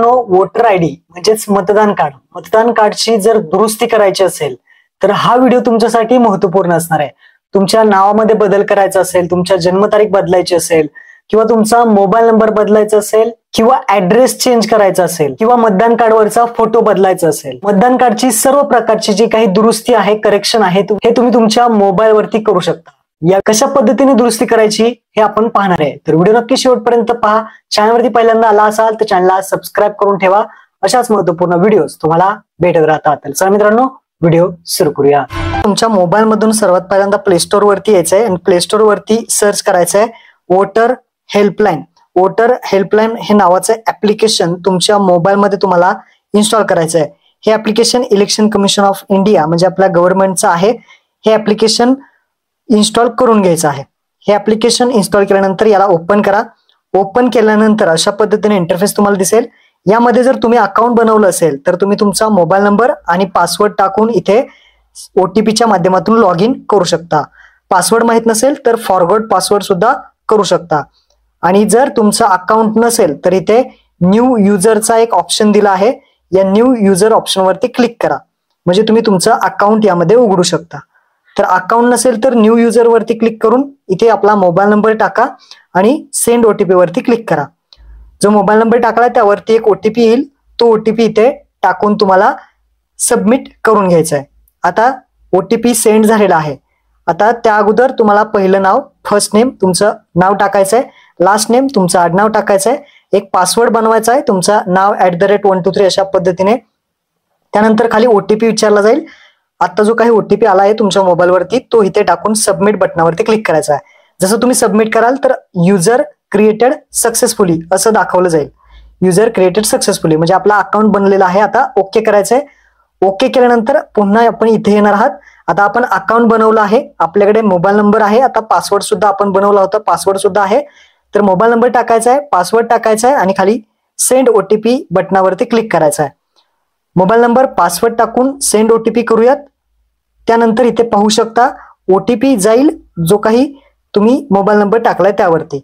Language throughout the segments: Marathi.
वोटर आयडी म्हणजेच मतदान कार्डची जर दुरुस्ती करायची असेल तर हा व्हिडिओ तुमच्यासाठी महत्त्वपूर्ण असणार आहे। तुमच्या नावामध्ये बदल करायचा असेल, तुमच्या जन्मतारीख बदलायची असेल किंवा तुमचा मोबाईल नंबर बदलायचा असेल किंवा ऍड्रेस चेंज करायचा असेल किंवा मतदान कार्डवरचा फोटो बदलायचा असेल, मतदान कार्डची सर्व प्रकारची जी काही दुरुस्ती आहे, करेक्शन आहे, हे तुम्ही तुमच्या मोबाईलवरती करू शकता। या कशा पद्धतीने दुरुस्ती करायची हे आपण पाहणार आहे, तर व्हिडिओ नक्की शेवटपर्यंत पहा। चॅनलवरती पहिल्यांदा आला असाल तर चॅनलला सबस्क्राईब करून ठेवा, अशाच महत्त्वपूर्ण व्हिडिओज तुम्हाला भेटत राहतात। तर चला मित्रांनो, व्हिडिओ सुरू करूया। तुमच्या मोबाईल मधून सर्वात पहिल्यांदा प्ले स्टोर वरती यायचंय आणि प्ले स्टोर वरती सर्च करायचंय वोटर हेल्पलाईन। वोटर हेल्पलाईन हे नावाचं ऍप्लिकेशन तुमच्या मोबाईल मध्ये तुम्हाला इन्स्टॉल करायचं आहे। हे application election commission of India म्हणजे आपल्या गव्हर्नमेंटचं आहे। हे ऍप्लिकेशन इन्स्टॉल करून घ्यायचं आहे। हे ऍप्लिकेशन इन्स्टॉल केल्यानंतर याला ओपन करा। ओपन केल्यानंतर अशा पद्धतीने इंटरफेस तुम्हाला दिसेल। यामध्ये जर तुम्ही अकाउंट बनवलं असेल तर तुम्ही तुमचा मोबाईल नंबर आणि पासवर्ड टाकून इथे ओटीपीच्या माध्यमातून लॉग इन करू शकता। पासवर्ड माहित नसेल तर फॉरगॉट पासवर्ड सुद्धा करू शकता। आणि जर तुमचं अकाउंट नसेल तर इथे न्यू युजरचा एक ऑप्शन दिला आहे। या न्यू युजर ऑप्शन वरती क्लिक करा म्हणजे तुम्ही तुमचं अकाउंट यामध्ये उघडू शकता। तर अकाउंट नसेल तर न्यू युजर वरती क्लिक करून इथे आपला मोबाईल नंबर टाका आणि सेंड ओटीपी वरती क्लिक करा। जो मोबाईल नंबर टाकलाय त्यावरती एक ओटीपी येईल, तो ओटीपी इथे टाकून तुम्हाला सबमिट करून घ्यायचा आहे। आता ओटीपी सेंड झालेला आहे। आता त्या अगोदर तुम्हाला पहिलं नाव, फर्स्ट नेम तुमचं नाव टाकायचं आहे, लास्ट नेम तुमचं आडनाव टाकायचं आहे, एक पासवर्ड बनवायचा आहे तुमचं नाव @123 अशा पद्धतीने। त्यानंतर खाली ओटीपी विचारला जाईल। आता जो काही ओटीपी आला आहे तुमच्या मोबाईल वरती तो इथे टाकून सबमिट बटनावरती क्लिक करायचा आहे। जसं तुम्ही सबमिट कराल तर युजर क्रिएटेड सक्सेसफुली असं दाखवलं जाईल। युजर क्रिएटेड सक्सेसफुली म्हणजे आपला अकाउंट बनलेला आहे। आता ओके करायचंय। ओके केल्यानंतर पुन्हा आपण इथे येणार आहात। आता आपण अकाउंट बनवलं आहे, आपल्याकडे मोबाईल नंबर आहे, आता पासवर्ड सुद्धा आपण बनवला होता, पासवर्ड सुद्धा आहे। तर मोबाईल नंबर टाकायचा आहे, पासवर्ड टाकायचा आहे आणि खाली सेंड ओटीपी बटनावरती क्लिक करायचं आहे। मोबाईल नंबर पासवर्ड टाकून सेंड ओटीपी करूयात। त्यानंतर इथे पाहू शकता ओटीपी जाईल जो काही तुम्ही मोबाईल नंबर टाकलाय त्यावरती।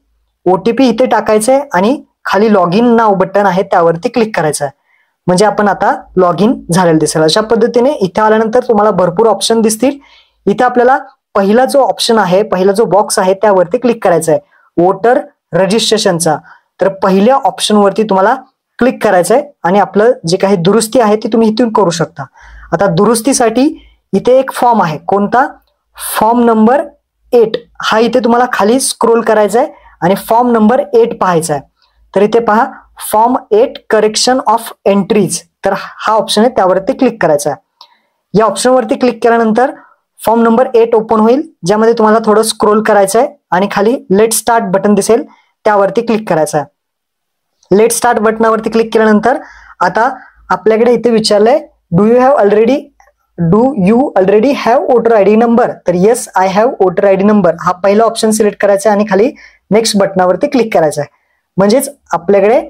ओटीपी इथे टाकायचं आहे आणि खाली लॉग इन नाव बटन आहे त्यावरती क्लिक करायचं आहे म्हणजे आपण आता लॉग इन झालेलं दिसेल। अशा पद्धतीने इथे आल्यानंतर तुम्हाला भरपूर ऑप्शन दिसतील। इथे आपल्याला पहिला जो ऑप्शन आहे, पहिला जो बॉक्स आहे त्यावरती क्लिक करायचं आहे वोटर रजिस्ट्रेशनचा। तर पहिल्या ऑप्शन वरती तुम्हाला क्लिक करायचं आहे आणि आपलं जे काही दुरुस्ती आहे ती तुम्ही इथून करू शकता। आता दुरुस्तीसाठी इथे एक फॉर्म आहे, कोणता? फॉर्म नंबर 8 हा इथे तुम्हाला खाली स्क्रोल करायचा आहे आणि फॉर्म नंबर 8 पाहायचा आहे। तर इथे पहा फॉर्म 8 करेक्शन ऑफ एंट्रीज, तर हा ऑप्शन आहे त्यावरती क्लिक करायचा आहे। या ऑप्शन वरती क्लिक केल्यानंतर फॉर्म नंबर 8 ओपन होईल, ज्यामध्ये तुम्हाला थोडं स्क्रोल करायचं आहे आणि खाली लेट स्टार्ट बटन दिसेल त्यावरती क्लिक करायचं आहे। लेट स्टार्ट बटनावरती क्लिक केल्यानंतर आता आपल्याकडे इथे विचारलंय do you already have voter ID number, तर yes I have voter ID number हा पहिला ऑप्शन सिलेक्ट करायचा आहे आणि खाली नेक्स्ट बटनावरती क्लिक करायचं आहे। म्हणजेच आपल्याकडे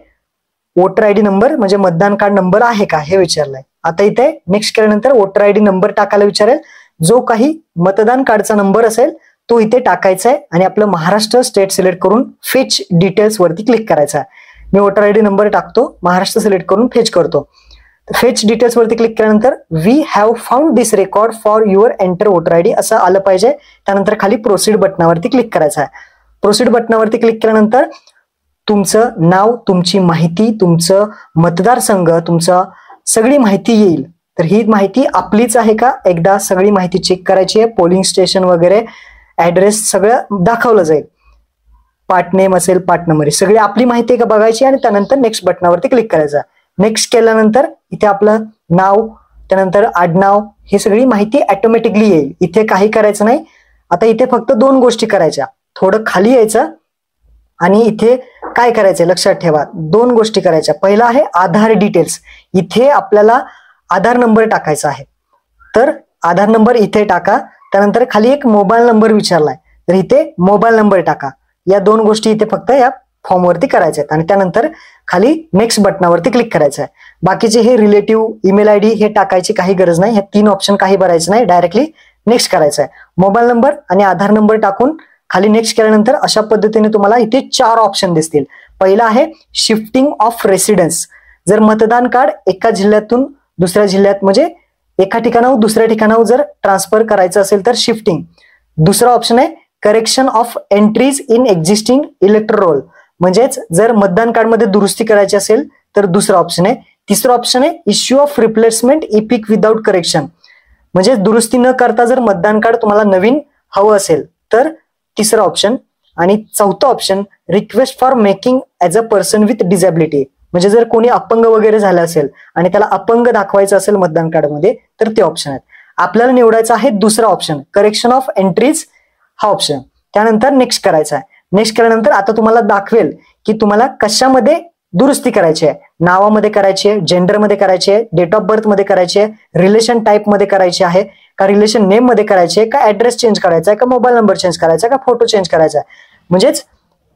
वोटर आयडी नंबर म्हणजे मतदान कार्ड नंबर आहे का हे विचारलंय। आता इथे नेक्स्ट केल्यानंतर वोटर आयडी नंबर टाकायला विचारेल, जो काही मतदान कार्डचा नंबर असेल तो इथे टाकायचा आहे आणि आपलं महाराष्ट्र स्टेट सिलेक्ट करून फेच डिटेल्स वरती क्लिक करायचा आहे। मी वोटर आयडी नंबर टाकतो, महाराष्ट्र सिलेक्ट करून फेच करतो। फेच डिटेल्स वरती क्लिक केल्यानंतर we have found this record for your enter voter ID असं आलं पाहिजे। त्यानंतर खाली प्रोसीड बटनावरती क्लिक करायचं आहे। प्रोसीड बटनावरती क्लिक केल्यानंतर तुमचं नाव, तुमची माहिती, तुमचं मतदारसंघ, तुमचं सगळी माहिती येईल। तर ही माहिती आपलीच आहे का एकदा सगळी माहिती चेक करायची आहे। पोलिंग स्टेशन वगैरे ऍड्रेस सगळं दाखवलं जाईल, पार्ट नेम असेल, पार्ट नंबर, सगळी आपली माहिती आहे का बघायची आणि त्यानंतर नेक्स्ट बटनावरती क्लिक करायचं। नेक्स्ट केल्यानंतर इथे आपलं नाव, त्यानंतर आडनाव, हे सगळी माहिती ऑटोमॅटिकली येईल। इथे काही करायचं नाही। आता इथे फक्त 2 गोष्टी करायच्या, थोडं खाली यायचं आणि इथे काय करायचंय लक्षात ठेवा, 2 गोष्टी करायच्या। पहिला आहे आधार डिटेल्स, इथे आपल्याला आधार नंबर टाकायचा आहे, तर आधार नंबर इथे टाका। त्यानंतर खाली एक मोबाईल नंबर विचारलाय, तर इथे मोबाईल नंबर टाका। या 2 गोष्टी इथे फक्त या फॉर्म वरती करायच्या आहेत आणि त्यानंतर खाली नेक्स्ट बटनावरती क्लिक करायचं आहे। बाकीचे हे रिलेटिव्ह, ईमेल आयडी हे टाकायची काही गरज नाही, हे 3 ऑप्शन काही भरायचे नाही, डायरेक्टली नेक्स्ट करायचं आहे। मोबाईल नंबर आणि आधार नंबर टाकून खाली नेक्स्ट केल्यानंतर अशा पद्धतीने तुम्हाला इथे 4 ऑप्शन दिसतील। पहिला आहे शिफ्टिंग ऑफ रेसिडेन्स, जर मतदान कार्ड एका जिल्ह्यातून दुसऱ्या जिल्ह्यात म्हणजे एका ठिकाणाहून दुसऱ्या ठिकाणावर जर ट्रान्सफर करायचं असेल तर शिफ्टिंग. दुसरा ऑप्शन आहे correction of entries in existing electoral roll, म्हणजेच जर मतदान कार्ड मध्ये दुरुस्ती करायची असेल तर दुसरा ऑप्शन आहे. तिसरा ऑप्शन आहे issue of replacement EPIC without correction, म्हणजे दुरुस्ती न करता जर मतदान कार्ड तुम्हाला नवीन हवं असेल तर तिसरा ऑप्शन. आणि चौथा option request for making as a person with disability, म्हणजे जर कोणी अपंग वगैरे झालं असेल आणि त्याला अपंग दाखवायचं असेल मतदान कार्ड मध्ये तर ते ऑप्शन आहेत. आपल्याला निवडायचं आहे दुसरा ऑप्शन करेक्शन ऑफ एंट्रीज हा ऑप्शन. त्यानंतर नेक्स्ट करायचा आहे. नेक्स्ट केल्यानंतर आता तुम्हाला दाखवेल की तुम्हाला कशामध्ये दुरुस्ती करायची आहे. नावामध्ये करायची आहे, जेंडरमध्ये करायची आहे, डेट ऑफ बर्थ मध्ये करायची आहे, रिलेशन टाईप मध्ये करायची आहे का रिलेशन नेम मध्ये करायची आहे, का ऍड्रेस चेंज करायचा आहे, का मोबाईल नंबर चेंज करायचा आहे, का फोटो चेंज करायचा आहे, म्हणजेच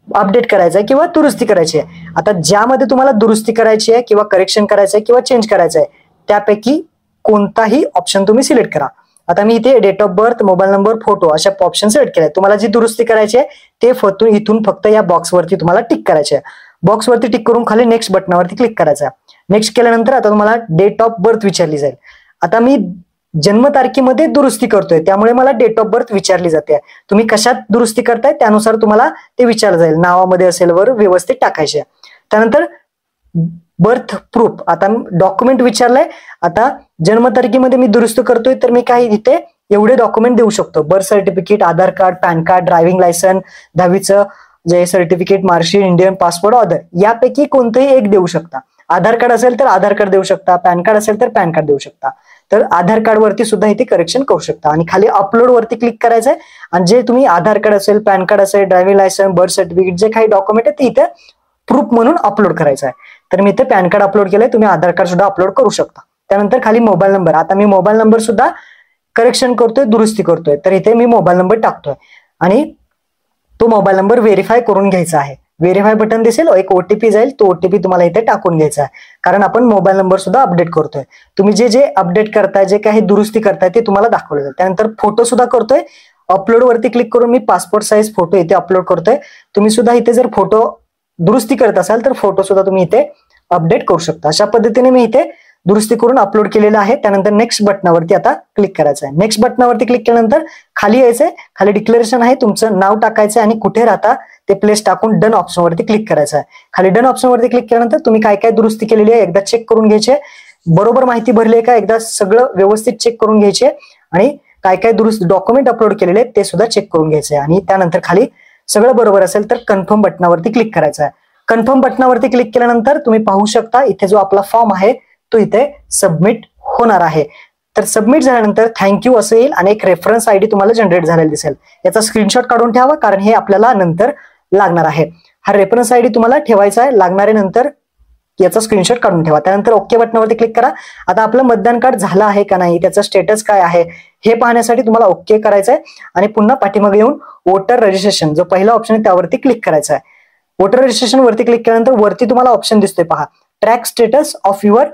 अपडेट करायचं आहे किंवा दुरुस्ती करायची आहे. आता ज्यामध्ये तुम्हाला दुरुस्ती करायची आहे किंवा करेक्शन करायचं आहे किंवा चेंज करायचं आहे त्यापैकी कोणताही ऑप्शन तुम्ही सिलेक्ट करा. आता मी इथे date of birth, mobile number, photo अशा ऑप्शन सिलेक्ट केले. तुम्हाला जी दुरुस्ती करायची आहे ते इथून फक्त या बॉक्सवरती तुम्हाला टिक करायचे आहे. बॉक्सवरती टिक करून खाली नेक्स्ट बटनावरती क्लिक करायचं आहे. नेक्स्ट केल्यानंतर आता तुम्हाला डेट ऑफ बर्थ विचारली जाईल. आता मी जन्मतारखेमध्ये दुरुस्ती करतोय त्यामुळे मला डेट ऑफ बर्थ विचारली जाते. तुम्ही कशात दुरुस्ती करताय त्यानुसार तुम्हाला ते विचारलं जाईल. नावामध्ये असेल वर व्यवस्थित टाकायचे. त्यानंतर बर्थ प्रूफ, आता डॉक्युमेंट विचारलंय. आता जन्मतारखेमध्ये मी दुरुस्त करतोय तर मी काही इथे एवढे डॉक्युमेंट देऊ शकतो. Birth certificate, Aadhaar card, PAN card, driving license, 10वीचं जे certificate, marksheet, Indian passport, other यापैकी कोणतेही एक देऊ शकता. आधार कार्ड असेल तर आधार कार्ड देऊ शकता, पॅन कार्ड असेल तर पॅन कार्ड देऊ शकता. तर आधार कार्ड वरती सुद्धा इथे करेक्शन करू शकता आणि खाली अपलोड वरती क्लिक करायचंय आणि जे तुम्ही आधार कार्ड असेल, पॅन कार्ड असेल, ड्रायव्हिंग लायसन, बर्थ सर्टिफिकेट जे काही डॉक्युमेंट आहे ते इथे प्रूफ म्हणून अपलोड करायचं आहे. तर मी इथे पॅन कार्ड अपलोड केलंय, तुम्ही आधार कार्ड सुद्धा अपलोड करू शकता. त्यानंतर खाली मोबाईल नंबर, आता मी मोबाईल नंबर सुद्धा करेक्शन करतोय, दुरुस्ती करतोय तर इथे मी मोबाईल नंबर टाकतोय आणि तो मोबाईल नंबर व्हेरीफाय करून घ्यायचा आहे. व्हेरीफाय बटन दिसेल, एक ओटीपी जाईल, तो ओटीपी तुम्हाला इथे टाकून घ्यायचा आहे कारण आपण मोबाईल नंबर सुद्धा अपडेट करतोय. तुम्ही जे अपडेट करताय, जे काही दुरुस्ती करताय ते तुम्हाला दाखवलं जाईल. त्यानंतर फोटो सुद्धा करतोय. अपलोड वरती क्लिक करून मी पासपोर्ट साईज फोटो इथे अपलोड करतोय. तुम्ही सुद्धा इथे जर फोटो दुरुस्ती करत असाल तर फोटो सुद्धा तुम्ही इथे अपडेट करू शकता. अशा पद्धतीने मी इथे दुरुस्ती करून अपलोड केलेलं आहे. त्यानंतर नेक्स्ट बटनावरती आता क्लिक करायचं आहे. नेक्स्ट बटनावरती क्लिक केल्यानंतर खाली यायचंय, खाली डिक्लेरेशन आहे, तुमचं नाव टाकायचं आणि कुठे राहता ते प्लेस टाकून डन ऑप्शनवरती क्लिक करायचं आहे. खाली डन ऑप्शनवरती क्लिक केल्यानंतर तुम्ही काय काय दुरुस्ती केलेली आहे एकदा चेक करून घ्यायचे. बरोबर माहिती भरली आहे का एकदा सगळं व्यवस्थित चेक करून घ्यायचे आणि काय काय दुरुस्त डॉक्युमेंट अपलोड केलेले ते सुद्धा चेक करून घ्यायचे. आणि त्यानंतर खाली सगळं बरोबर असेल तर कन्फर्म बटनावरती क्लिक करायचं आहे. कन्फर्म बटनावरती क्लिक केल्यानंतर तुम्ही पाहू शकता इथे जो आपला फॉर्म आहे तो इथे सबमिट होणार आहे. तर सबमिट झाल्यानंतर थँक्यू असं येईल आणि एक रेफरन्स आयडी तुम्हाला जनरेट झालेला दिसेल. याचा स्क्रीनशॉट काढून ठेवा कारण हे आपल्याला नंतर लागणार आहे. हा रेफरन्स आयडी तुम्हाला ठेवायचा आहे, लागणारे नंतर याचा स्क्रीनशॉट काढून ठेवा. त्यानंतर ओके बटनावरती क्लिक करा. आता आपलं मतदान कार्ड झालं आहे का नाही, त्याचं स्टेटस काय आहे हे पाहण्यासाठी तुम्हाला ओके करायचं आहे आणि पुन्हा पाठीमागे येऊन वोटर रजिस्ट्रेशन जो पहिला ऑप्शन आहे त्यावरती क्लिक करायचं आहे. वोटर रजिस्ट्रेशन वरती क्लिक केल्यानंतर वरती तुम्हाला ऑप्शन दिसतोय पहा, track status of your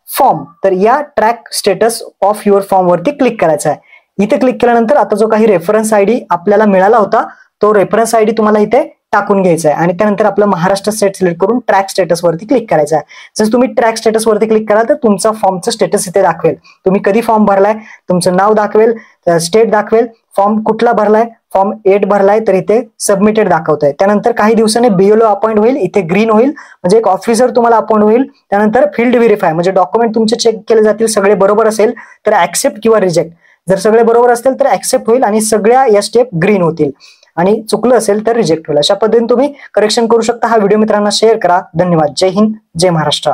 form. तर या track status of your form वरती क्लिक करायचं आहे. इथे क्लिक केल्यानंतर आता जो काही रेफरन्स आयडी आपल्याला मिळाला होता तो रेफरन्स आयडी तुम्हाला इथे टाकून घ्यायचा आहे आणि त्यानंतर आपलं महाराष्ट्र स्टेट सिलेक्ट करून ट्रॅक स्टेटस वरती क्लिक करायचं आहे. जर तुम्ही ट्रॅक स्टेटस वरती क्लिक कराल तर तुमचा फॉर्मचं स्टेटस इथे दाखवेल. तुम्ही कधी फॉर्म भरलाय, तुमचं नाव दाखवेल, स्टेट दाखवेल, फॉर्म कुठला भरलाय, फॉर्म 8 भरलाय तर इथे सबमिटेड दाखवतोय. त्यानंतर काही दिवसांनी बीएलओ अपॉइंट होईल, इथे ग्रीन होईल म्हणजे एक ऑफिसर तुम्हाला अपॉइंट होईल. त्यानंतर फील्ड व्हेरीफाय म्हणजे डॉक्युमेंट तुमचे चेक केले जातील, सगळे बरोबर असेल तर ऍक्सेप्ट किंवा रिजेक्ट. जर सगळे बरोबर असतील तर ऍक्सेप्ट होईल आणि सगळ्या या स्टेप ग्रीन होतील आणि चुकलं असेल तर रिजेक्ट होईल. अशा पद्धतीने तुम्ही करेक्शन करू शकता. हा व्हिडिओ मित्रांना शेअर करा. धन्यवाद. जय हिंद, जय महाराष्ट्र.